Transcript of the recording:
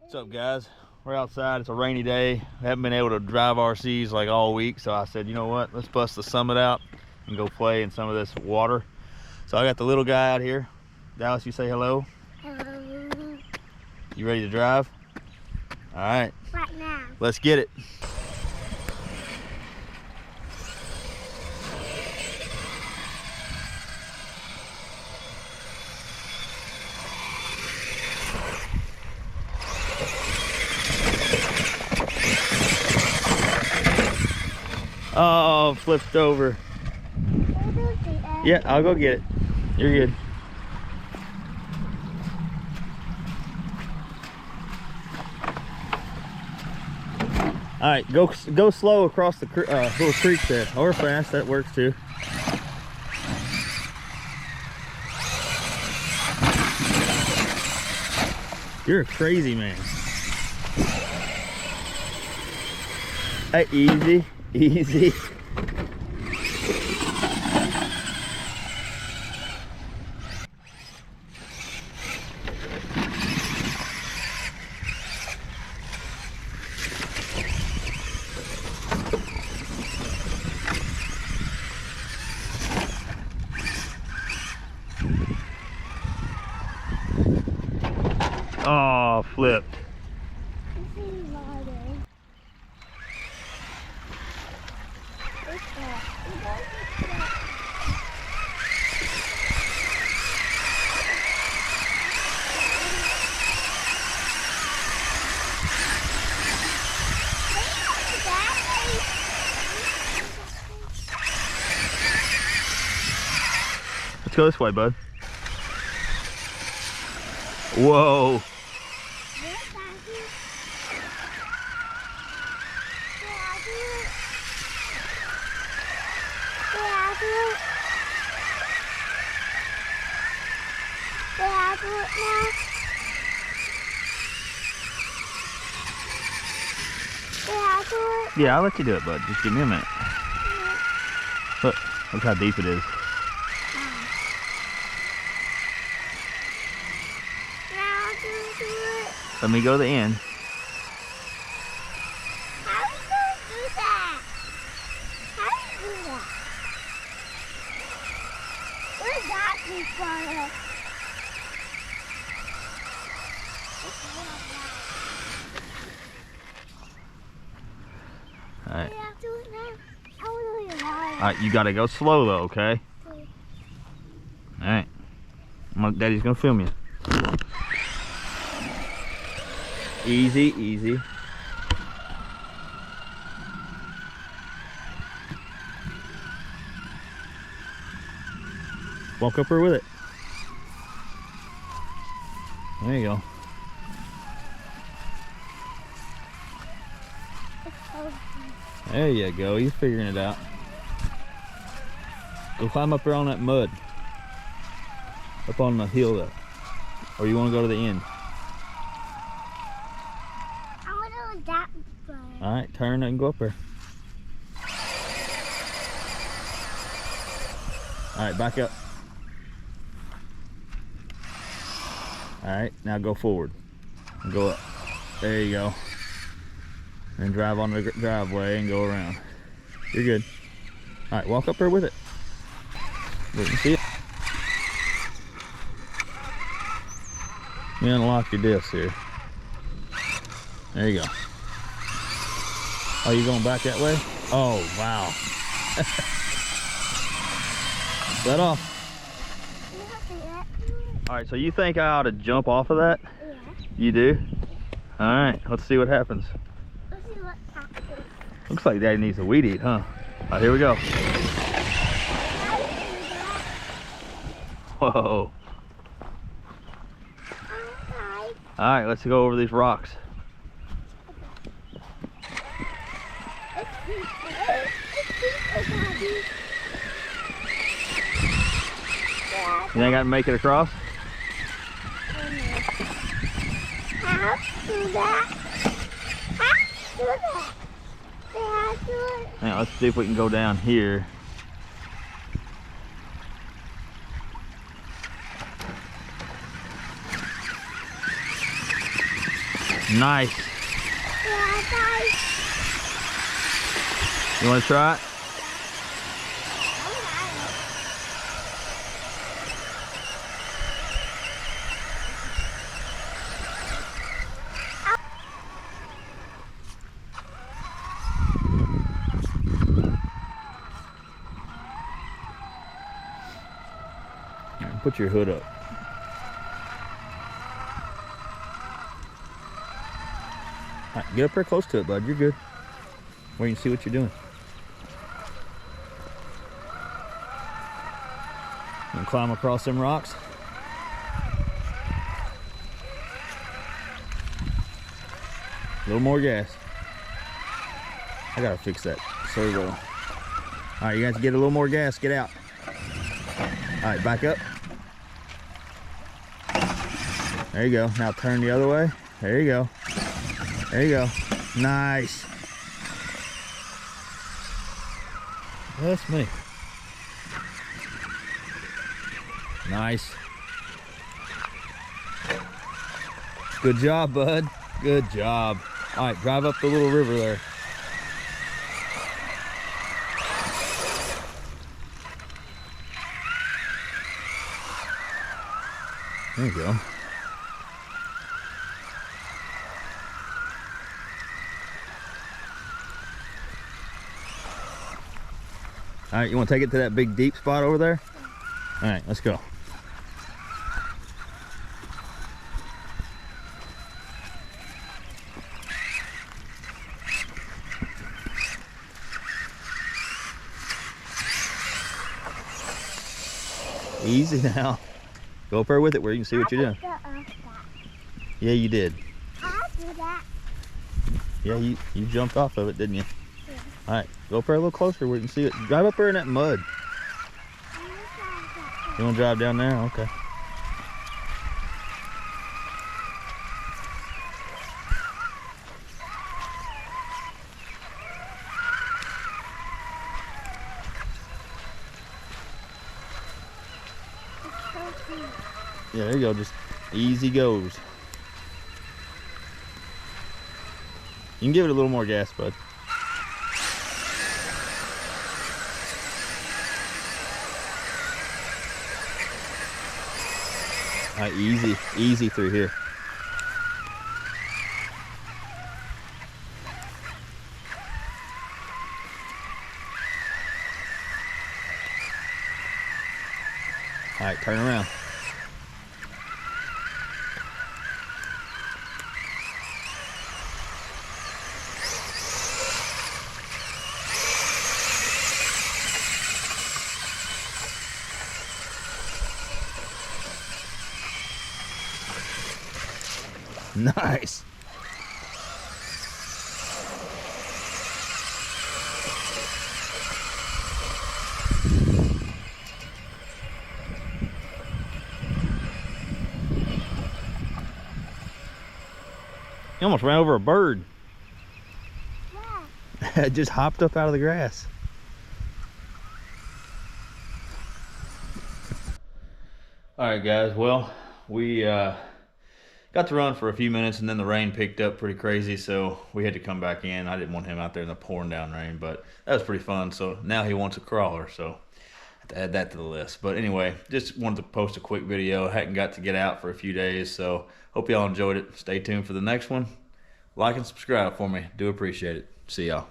What's up, guys? We're outside. It's a rainy day. We haven't been able to drive RCs like all week, so I said, you know what? Let's bust the Summit out and go play in some of this water. So I got the little guy out here. Dallas, you say hello. Hello. You ready to drive? All right. Right now. Let's get it. Oh, flipped over. Yeah, I'll go get it. You're good. All right, go slow across the little creek there, or fast. That works too. You're a crazy man. Hey, easy, easy. Oh, flipped. Let's go this way, bud. Whoa. Yeah, I'll let you do it, bud. Just give me a minute. Look how deep it is. Let me go to the end. How do you do that? How do you do that? Where's that be from? Alright. Alright. Alright, you gotta go slow though, okay? Alright. Daddy's gonna film you. Easy, easy. Walk up here with it. There you go. There you go. You're figuring it out. Go climb up there on that mud. Up on the hill though. Or you want to go to the end? I want to go that way. Alright, turn and go up there. Alright, back up. Alright, now go forward. Go up. There you go. And drive on the driveway and go around. You're good. Alright, walk up there with it. We can see it. You unlock your discs here. There you go. Oh, you going back that way? Oh, wow. Let off. Alright, so you think I ought to jump off of that? Yeah. You do? Alright, let's see what happens. Let's see what happens. Looks like Daddy needs a weed eat, huh? Alright, here we go. Whoa. Okay. Alright, let's go over these rocks. You think I can make it across? How to do that? How to do that? How to do it? Now, let's see if we can go down here. Nice. Yeah, guys. You want to try it? Put your hood up. All right, get up there close to it, bud. You're good. Where you can see what you're doing. You can climb across them rocks. A little more gas. I gotta fix that servo. All right, you guys get a little more gas. Get out. All right, back up. There you go. Now turn the other way. There you go. There you go. Nice. That's me. Nice. Good job, bud. Good job. All right, drive up the little river there. There you go. All right, you want to take it to that big deep spot over there? All right, let's go. Easy now. Go up there with it where you can see what you're doing. Yeah, you did. I'll do that. Yeah, you jumped off of it, didn't you? Yeah. All right, go up there a little closer where you can see it. Drive up there in that mud. You want to drive down there? Okay. Yeah, there you go. Just easy goes. You can give it a little more gas, bud. All right, easy through here. All right, turn around. Nice. You almost ran over a bird. Yeah. It just hopped up out of the grass. All right, guys. Well, we got to run for a few minutes and then the rain picked up pretty crazy, so we had to come back in. I didn't want him out there in the pouring down rain, but that was pretty fun. So now he wants a crawler, so I have to add that to the list. But anyway, just wanted to post a quick video. I hadn't got to get out for a few days, so hope y'all enjoyed it. Stay tuned for the next one. Like and subscribe for me. Do appreciate it. See y'all.